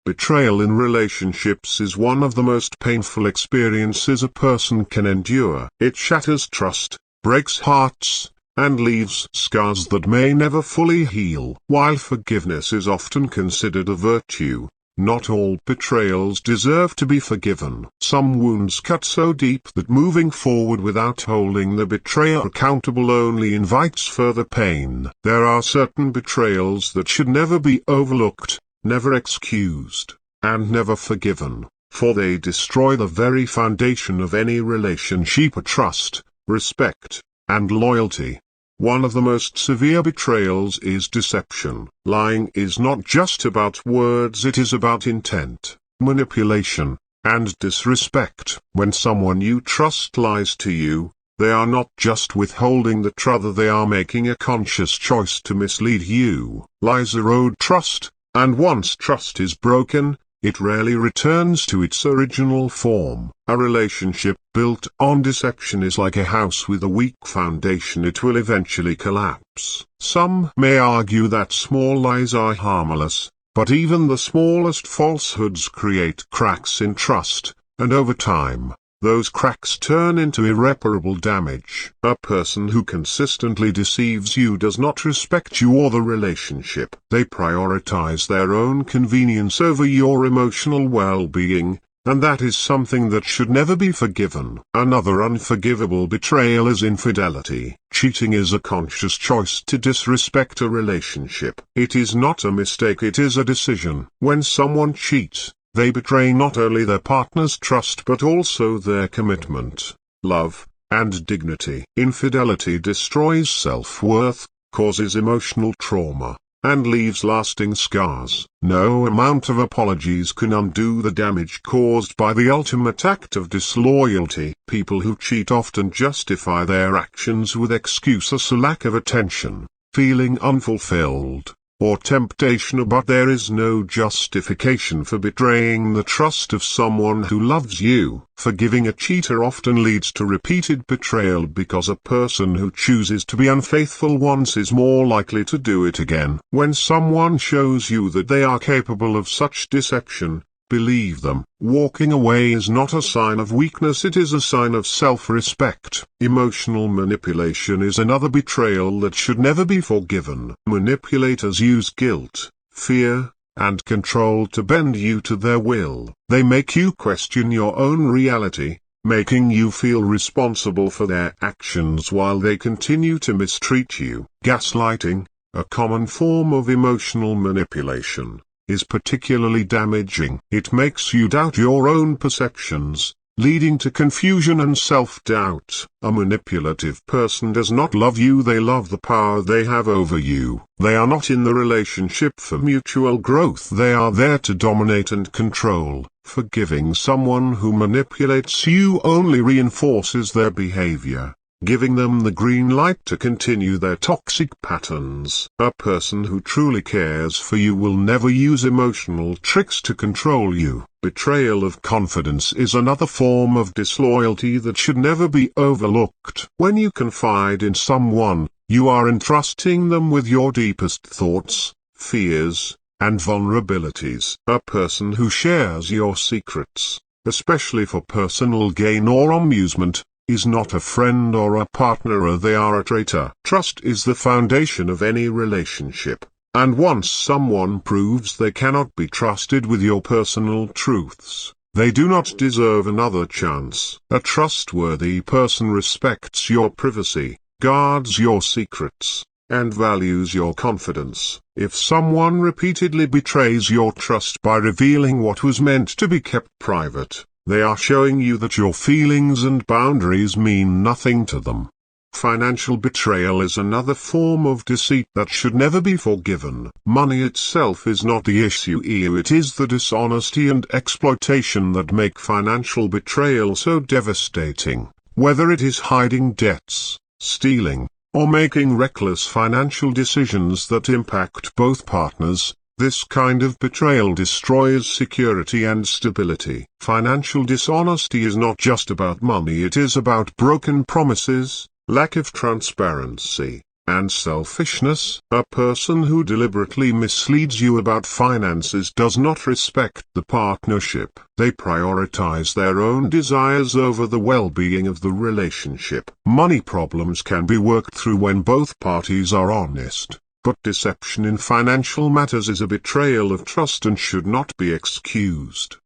Betrayal in relationships is one of the most painful experiences a person can endure. It shatters trust, breaks hearts, and leaves scars that may never fully heal. While forgiveness is often considered a virtue, not all betrayals deserve to be forgiven. Some wounds cut so deep that moving forward without holding the betrayer accountable only invites further pain. There are certain betrayals that should never be overlooked, never excused, and never forgiven, for they destroy the very foundation of any relationship: trust, respect, and loyalty. One of the most severe betrayals is deception. Lying is not just about words, it is about intent, manipulation, and disrespect. When someone you trust lies to you, they are not just withholding the truth, they are making a conscious choice to mislead you. Lies erode trust, and once trust is broken, it rarely returns to its original form. A relationship built on deception is like a house with a weak foundation. It will eventually collapse. Some may argue that small lies are harmless, but even the smallest falsehoods create cracks in trust, and over time, those cracks turn into irreparable damage. A person who consistently deceives you does not respect you or the relationship. They prioritize their own convenience over your emotional well-being, and that is something that should never be forgiven. Another unforgivable betrayal is infidelity. Cheating is a conscious choice to disrespect a relationship. It is not a mistake, it is a decision. When someone cheats, they betray not only their partner's trust but also their commitment, love, and dignity. Infidelity destroys self-worth, causes emotional trauma, and leaves lasting scars. No amount of apologies can undo the damage caused by the ultimate act of disloyalty. People who cheat often justify their actions with excuses: a lack of attention, feeling unfulfilled, or temptation. But there is no justification for betraying the trust of someone who loves you. Forgiving a cheater often leads to repeated betrayal because a person who chooses to be unfaithful once is more likely to do it again. When someone shows you that they are capable of such deception, believe them. Walking away is not a sign of weakness, it is a sign of self-respect. Emotional manipulation is another betrayal that should never be forgiven. Manipulators use guilt, fear, and control to bend you to their will. They make you question your own reality, making you feel responsible for their actions while they continue to mistreat you. Gaslighting, a common form of emotional manipulation, is particularly damaging. It makes you doubt your own perceptions, leading to confusion and self-doubt. A manipulative person does not love you, they love the power they have over you. They are not in the relationship for mutual growth, they are there to dominate and control. Forgiving someone who manipulates you only reinforces their behavior, giving them the green light to continue their toxic patterns. A person who truly cares for you will never use emotional tricks to control you. Betrayal of confidence is another form of disloyalty that should never be overlooked. When you confide in someone, you are entrusting them with your deepest thoughts, fears, and vulnerabilities. A person who shares your secrets, especially for personal gain or amusement, is not a friend or a partner, or they are a traitor. Trust is the foundation of any relationship, and once someone proves they cannot be trusted with your personal truths, they do not deserve another chance. A trustworthy person respects your privacy, guards your secrets, and values your confidence. If someone repeatedly betrays your trust by revealing what was meant to be kept private, they are showing you that your feelings and boundaries mean nothing to them. Financial betrayal is another form of deceit that should never be forgiven. Money itself is not the issue, it is the dishonesty and exploitation that make financial betrayal so devastating. Whether it is hiding debts, stealing, or making reckless financial decisions that impact both partners, this kind of betrayal destroys security and stability. Financial dishonesty is not just about money, it is about broken promises, lack of transparency, and selfishness. A person who deliberately misleads you about finances does not respect the partnership. They prioritize their own desires over the well-being of the relationship. Money problems can be worked through when both parties are honest, but deception in financial matters is a betrayal of trust and should not be excused.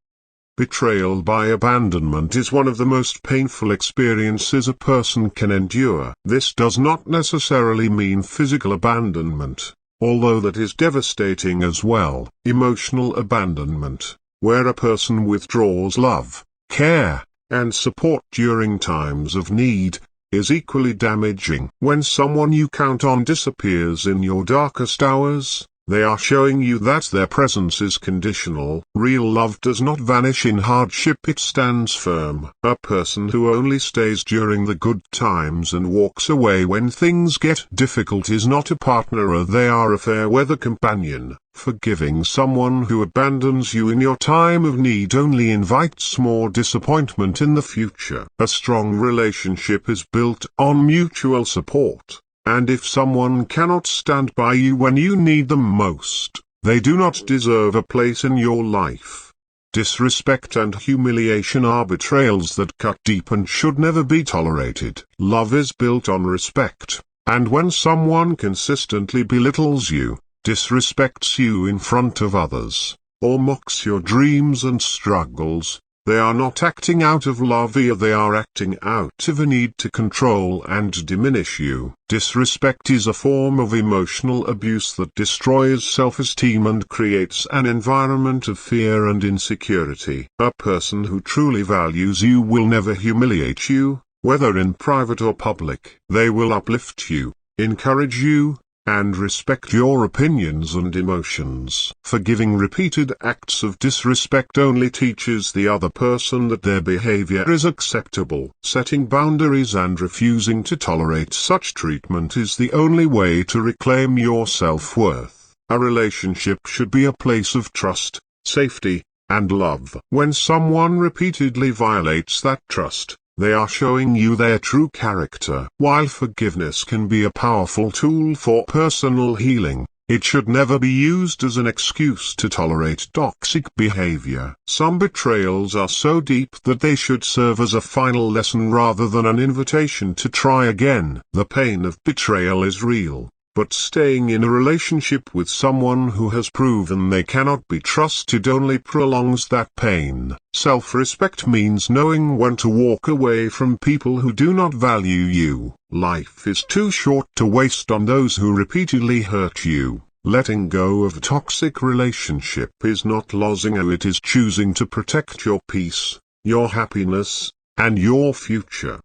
Betrayal by abandonment is one of the most painful experiences a person can endure. This does not necessarily mean physical abandonment, although that is devastating as well. Emotional abandonment, where a person withdraws love, care, and support during times of need, is equally damaging. When someone you count on disappears in your darkest hours, they are showing you that their presence is conditional. Real love does not vanish in hardship, it stands firm. A person who only stays during the good times and walks away when things get difficult is not a partner, they are a fair-weather companion. Forgiving someone who abandons you in your time of need only invites more disappointment in the future. A strong relationship is built on mutual support. And if someone cannot stand by you when you need them most, they do not deserve a place in your life. Disrespect and humiliation are betrayals that cut deep and should never be tolerated. Love is built on respect, and when someone consistently belittles you, disrespects you in front of others, or mocks your dreams and struggles, they are not acting out of love, they are acting out of a need to control and diminish you. Disrespect is a form of emotional abuse that destroys self-esteem and creates an environment of fear and insecurity. A person who truly values you will never humiliate you, whether in private or public. They will uplift you, encourage you, and respect your opinions and emotions. Forgiving repeated acts of disrespect only teaches the other person that their behavior is acceptable. Setting boundaries and refusing to tolerate such treatment is the only way to reclaim your self-worth. A relationship should be a place of trust, safety, and love. When someone repeatedly violates that trust, they are showing you their true character. While forgiveness can be a powerful tool for personal healing, it should never be used as an excuse to tolerate toxic behavior. Some betrayals are so deep that they should serve as a final lesson rather than an invitation to try again. The pain of betrayal is real, but staying in a relationship with someone who has proven they cannot be trusted only prolongs that pain. Self-respect means knowing when to walk away from people who do not value you. Life is too short to waste on those who repeatedly hurt you. Letting go of a toxic relationship is not losing, it is choosing to protect your peace, your happiness, and your future.